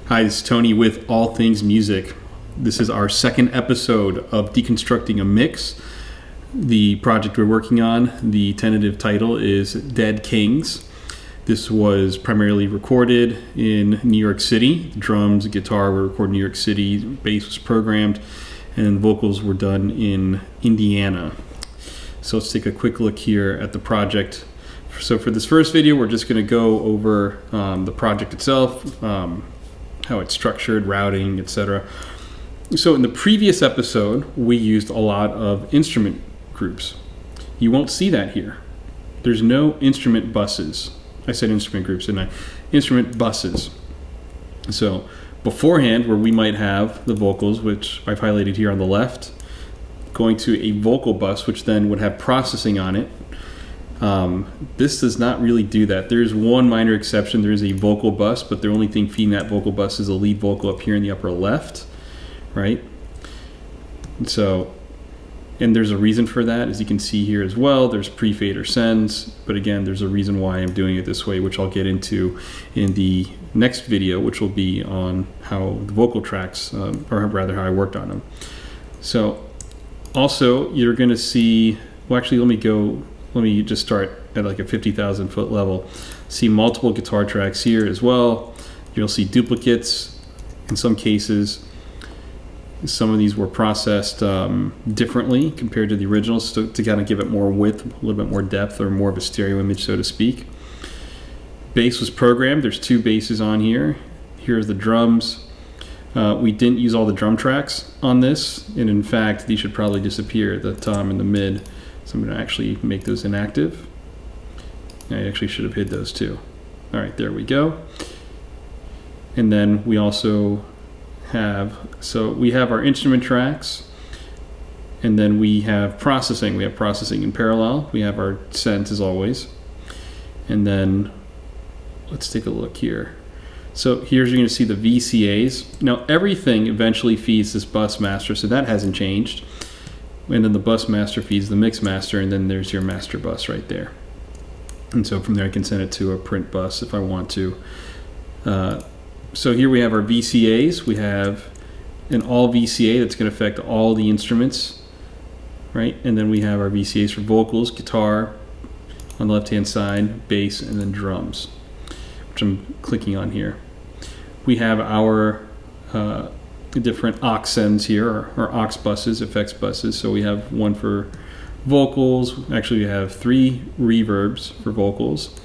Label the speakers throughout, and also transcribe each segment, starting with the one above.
Speaker 1: Hi, this is Tony with All Things Music. This is our second episode of Deconstructing A Mix. The project we're working on, the tentative title is Dead Kings. This was primarily recorded in New York City. The drums, guitar were recorded in New York City, bass was programmed, and vocals were done in Indiana. So let's take a quick look here at the project. So for this first video, we're just going to go over the project itself, how it's structured, routing, etc. So in the previous episode, we used a lot of instrument groups. You won't see that here. There's no instrument buses. I said instrument groups, didn't I? Instrument buses. So beforehand, where we might have the vocals, which I've highlighted here on the left, going to a vocal bus, which then would have processing on it. This does not really do that. There's one minor exception. There is a vocal bus, but the only thing feeding that vocal bus is a lead vocal up here in the upper left, right? And there's a reason for that, as you can see here as well. There's pre-fader sends, but again, there's a reason why I'm doing it this way, which I'll get into in the next video, which will be on how the vocal tracks, or rather how I worked on them. So also, you're going to see, well, actually, let me just start at like a 50,000 foot level. See multiple guitar tracks here as well. You'll see duplicates in some cases. Some of these were processed differently compared to the originals to kind of give it more width, a little bit more depth, or more of a stereo image, so to speak. Bass was programmed. There's two basses on here. Here's the drums. We didn't use all the drum tracks on this, and in fact, these should probably disappear, the tom and the mid. So I'm going to actually make those inactive. I actually should have hid those too. All right, there we go. And then we also have, so we have our instrument tracks, and then we have processing. We have processing in parallel. We have our sends as always. And then let's take a look here. So here's you're going to see the VCAs. Now everything eventually feeds this bus master, so that hasn't changed. And then the bus master feeds the mix master, and then there's your master bus right there. And so from there I can send it to a print bus if I want to. So here we have our VCAs. We have an all VCA that's going to affect all the instruments, right? And then we have our VCAs for vocals, guitar on the left-hand side, bass, and then drums, which I'm clicking on here. We have our different aux sends here, or aux buses, effects buses. So we have one for vocals. Actually, we have 3 reverbs for vocals.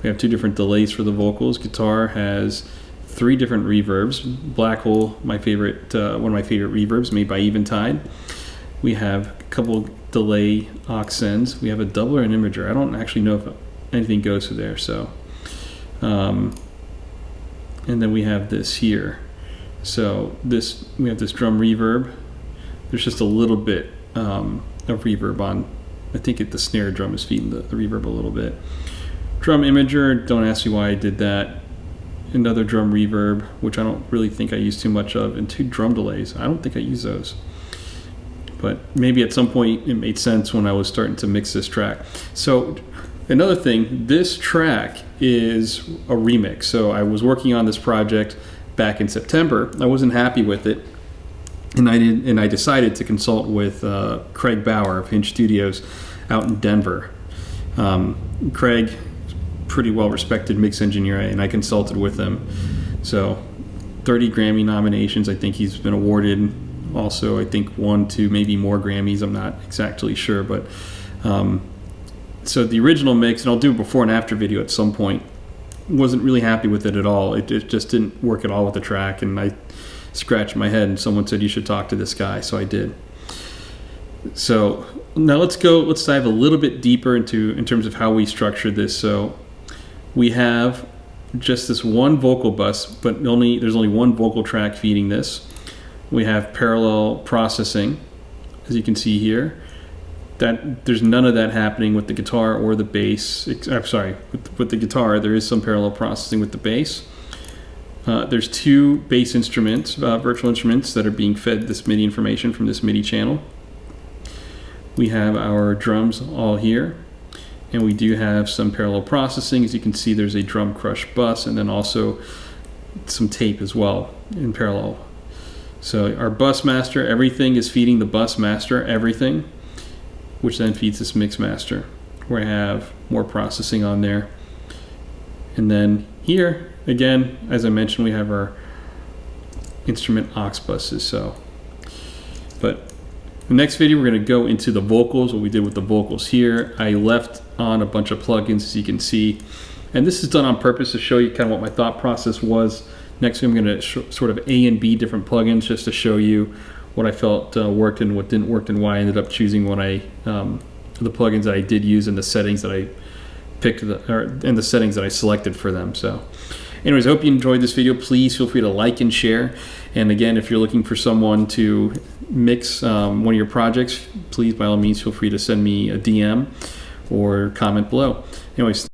Speaker 1: We have 2 different delays for the vocals. Guitar has 3 different reverbs. Black Hole, my favorite, one of my favorite reverbs, made by Eventide. We have a couple delay aux sends. We have a doubler and imager. I don't actually know if anything goes through there. So, and then we have this here. So we have this drum reverb. There's just a little bit of reverb on, I think the snare drum is feeding the reverb a little bit. Drum imager, don't ask me why I did that. Another drum reverb, which I don't really think I use too much of, and 2 drum delays. I don't think I use those. But maybe at some point it made sense when I was starting to mix this track. So another thing, this track is a remix. So I was working on this project back in September. I wasn't happy with it, and I decided to consult with Craig Bauer of Hinge Studios out in Denver. Craig, pretty well respected mix engineer, and I consulted with him. So 30 Grammy nominations. I think he's been awarded also, I think 1, 2, maybe more Grammys. I'm not exactly sure, but so the original mix, and I'll do a before and after video at some point, wasn't really happy with it at all. It just didn't work at all with the track, and I scratched my head, and someone said you should talk to this guy, so I did. So now let's dive a little bit deeper in terms of how we structured this. So we have just this one vocal bus, but there's only one vocal track feeding this. We have parallel processing, as you can see here. That there's none of that happening with the guitar or the bass. I'm sorry, with the guitar there is some parallel processing with the bass. There's 2 bass instruments, virtual instruments, that are being fed this MIDI information from this MIDI channel. We have our drums all here, and we do have some parallel processing. As you can see, there's a drum crush bus, and then also some tape as well in parallel. So our bus master, everything is feeding the bus master, everything, which then feeds this mix master, where I have more processing on there. And then here, again, as I mentioned, we have our instrument aux buses. But the next video, we're going to go into the vocals, what we did with the vocals here. I left on a bunch of plugins, as you can see. And this is done on purpose to show you kind of what my thought process was. Next, I'm going to sort of A and B different plugins just to show you what I felt worked and what didn't work, and why I ended up choosing what the plugins that I did use and the settings that I picked, and the settings that I selected for them. So, anyways, I hope you enjoyed this video. Please feel free to like and share. And again, if you're looking for someone to mix one of your projects, please by all means feel free to send me a DM or comment below. Anyways.